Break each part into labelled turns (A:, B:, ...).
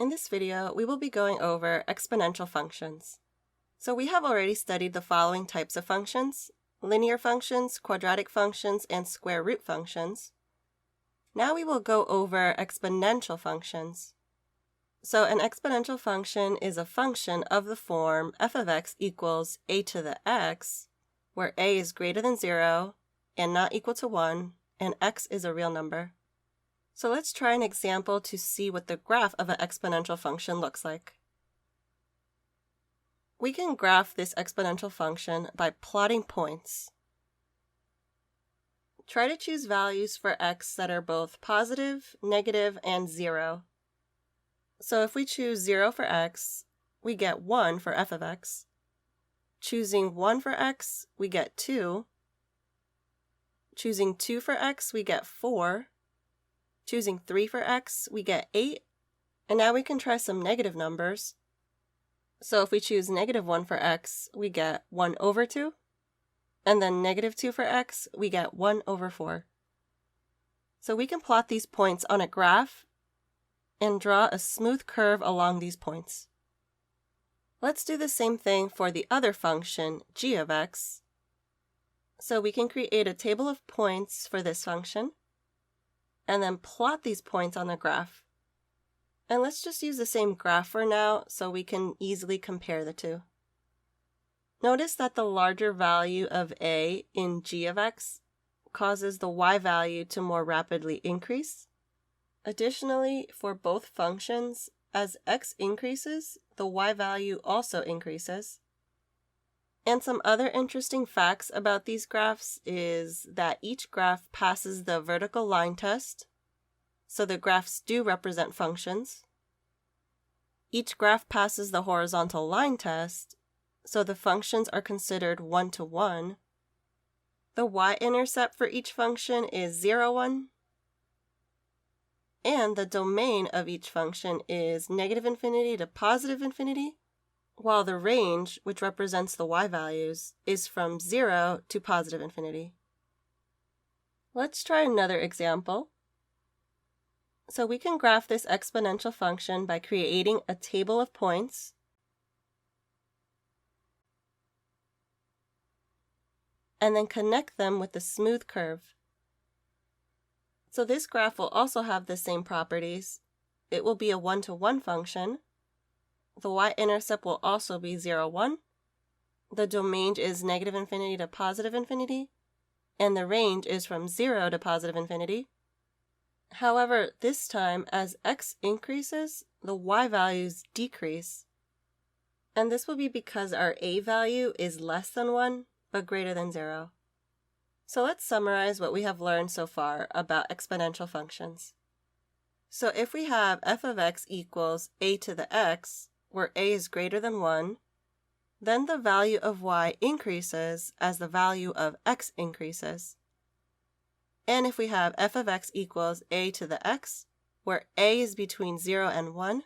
A: In this video, we will be going over exponential functions. So we have already studied the following types of functions: linear functions, quadratic functions, and square root functions. Now we will go over exponential functions. So an exponential function is a function of the form f of x equals a to the x, where a is greater than 0 and not equal to 1, and x is a real number. So let's try an example to see what the graph of an exponential function looks like. We can graph this exponential function by plotting points. Try to choose values for x that are both positive, negative, and 0. So if we choose 0 for x, we get 1 for f of x. Choosing 1 for x, we get 2. Choosing 2 for x, we get 4. Choosing 3 for x, we get 8. And now we can try some negative numbers. So if we choose negative 1 for x, we get 1 over 2. And then negative 2 for x, we get 1 over 4. So we can plot these points on a graph and draw a smooth curve along these points. Let's do the same thing for the other function, g of x. So we can create a table of points for this function, and then plot these points on the graph. And let's just use the same graph for now so we can easily compare the two. Notice that the larger value of a in g of x causes the y value to more rapidly increase. Additionally, for both functions, as x increases, the y value also increases. And some other interesting facts about these graphs is that each graph passes the vertical line test, so the graphs do represent functions. Each graph passes the horizontal line test, so the functions are considered one-to-one. The y-intercept for each function is 0, 1. And the domain of each function is negative infinity to positive infinity, while the range, which represents the y values, is from 0 to positive infinity. Let's try another example. So we can graph this exponential function by creating a table of points and then connect them with a smooth curve. So this graph will also have the same properties. It will be a one-to-one function. The y-intercept will also be 0, 1. The domain is negative infinity to positive infinity, and the range is from 0 to positive infinity. However, this time, as x increases, the y values decrease. And this will be because our a value is less than 1, but greater than 0. So let's summarize what we have learned so far about exponential functions. So if we have f of x equals a to the x, where a is greater than 1, then the value of y increases as the value of x increases. And if we have f of x equals a to the x, where a is between 0 and 1,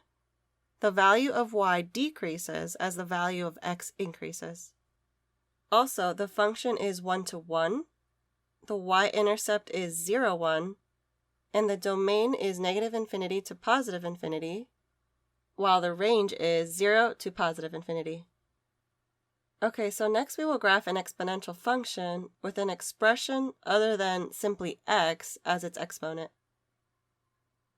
A: the value of y decreases as the value of x increases. Also, the function is one-to-one. The y-intercept is 0, 1, and the domain is negative infinity to positive infinity, while the range is 0 to positive infinity. Okay, so next we will graph an exponential function with an expression other than simply x as its exponent.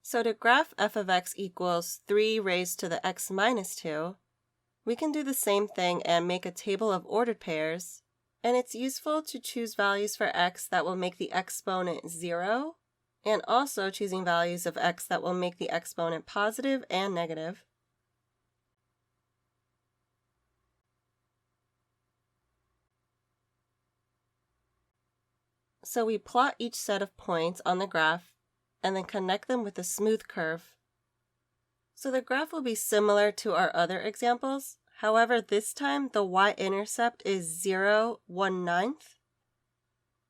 A: So to graph f of x equals 3 raised to the x minus 2, we can do the same thing and make a table of ordered pairs. And it's useful to choose values for x that will make the exponent 0, and also choosing values of x that will make the exponent positive and negative. So we plot each set of points on the graph and then connect them with a smooth curve. So the graph will be similar to our other examples. However, this time the y-intercept is 0, 1/9,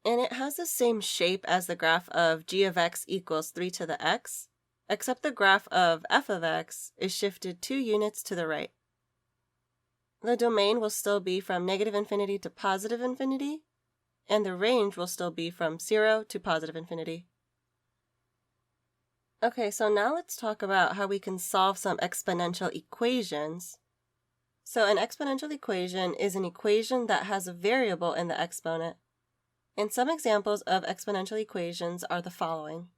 A: and it has the same shape as the graph of g of x equals 3 to the x, except the graph of f of x is shifted 2 units to the right. The domain will still be from negative infinity to positive infinity, and the range will still be from 0 to positive infinity. Okay, so now let's talk about how we can solve some exponential equations. So an exponential equation is an equation that has a variable in the exponent. And some examples of exponential equations are the following.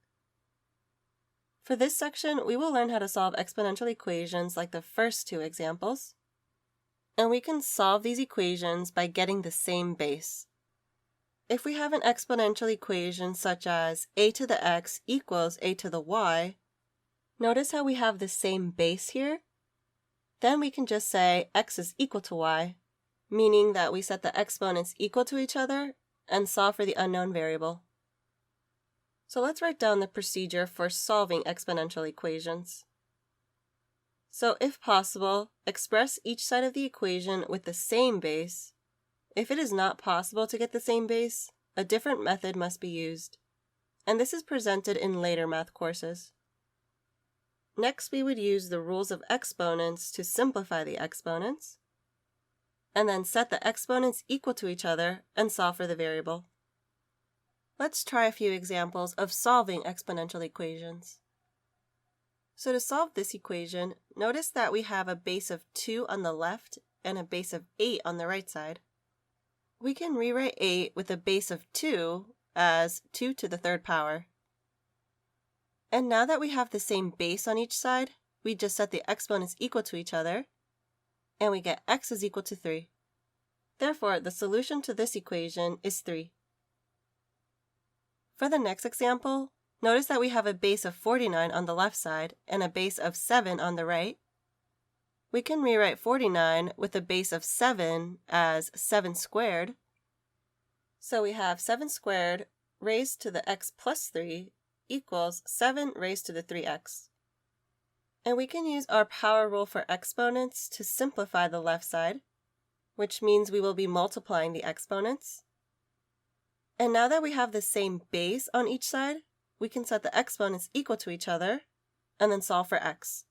A: For this section, we will learn how to solve exponential equations like the first two examples. And we can solve these equations by getting the same base. If we have an exponential equation such as a to the x equals a to the y, notice how we have the same base here? Then we can just say x is equal to y, meaning that we set the exponents equal to each other and solve for the unknown variable. So let's write down the procedure for solving exponential equations. So if possible, express each side of the equation with the same base. If it is not possible to get the same base, a different method must be used. And this is presented in later math courses. Next, we would use the rules of exponents to simplify the exponents, and then set the exponents equal to each other and solve for the variable. Let's try a few examples of solving exponential equations. So to solve this equation, notice that we have a base of 2 on the left and a base of 8 on the right side. We can rewrite 8 with a base of 2 as 2 to the third power. And now that we have the same base on each side, we just set the exponents equal to each other, and we get x is equal to 3. Therefore, the solution to this equation is 3. For the next example, notice that we have a base of 49 on the left side and a base of 7 on the right. We can rewrite 49 with a base of 7 as 7 squared. So we have 7 squared raised to the x plus 3 equals 7 raised to the 3x. And we can use our power rule for exponents to simplify the left side, which means we will be multiplying the exponents. And now that we have the same base on each side, we can set the exponents equal to each other and then solve for x.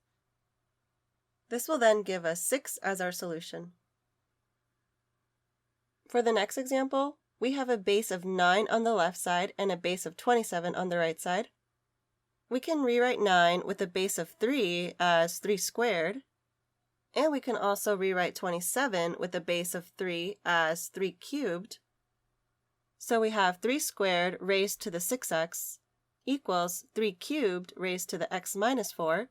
A: This will then give us 6 as our solution. For the next example, we have a base of 9 on the left side and a base of 27 on the right side. We can rewrite 9 with a base of 3 as 3 squared, and we can also rewrite 27 with a base of 3 as 3 cubed. So we have 3 squared raised to the 6x equals 3 cubed raised to the x minus 4.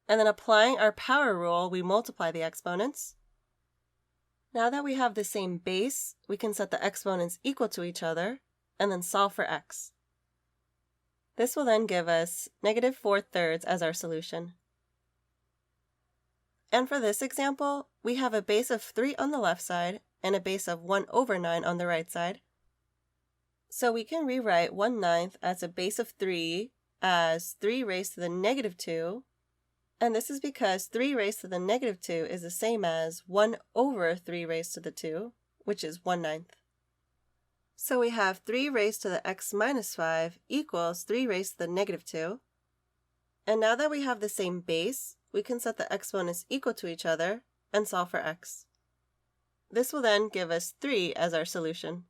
A: And then applying our power rule, we multiply the exponents. Now that we have the same base, we can set the exponents equal to each other and then solve for x. This will then give us negative 4/3 as our solution. And for this example, we have a base of 3 on the left side and a base of 1/9 on the right side. So we can rewrite 1/9 as a base of 3 as 3 raised to the negative 2. And this is because 3 raised to the negative 2 is the same as 1/3 raised to the 2, which is 1/9. So we have 3 raised to the x minus 5 equals 3 raised to the negative 2. And now that we have the same base, we can set the exponents equal to each other and solve for x. This will then give us 3 as our solution.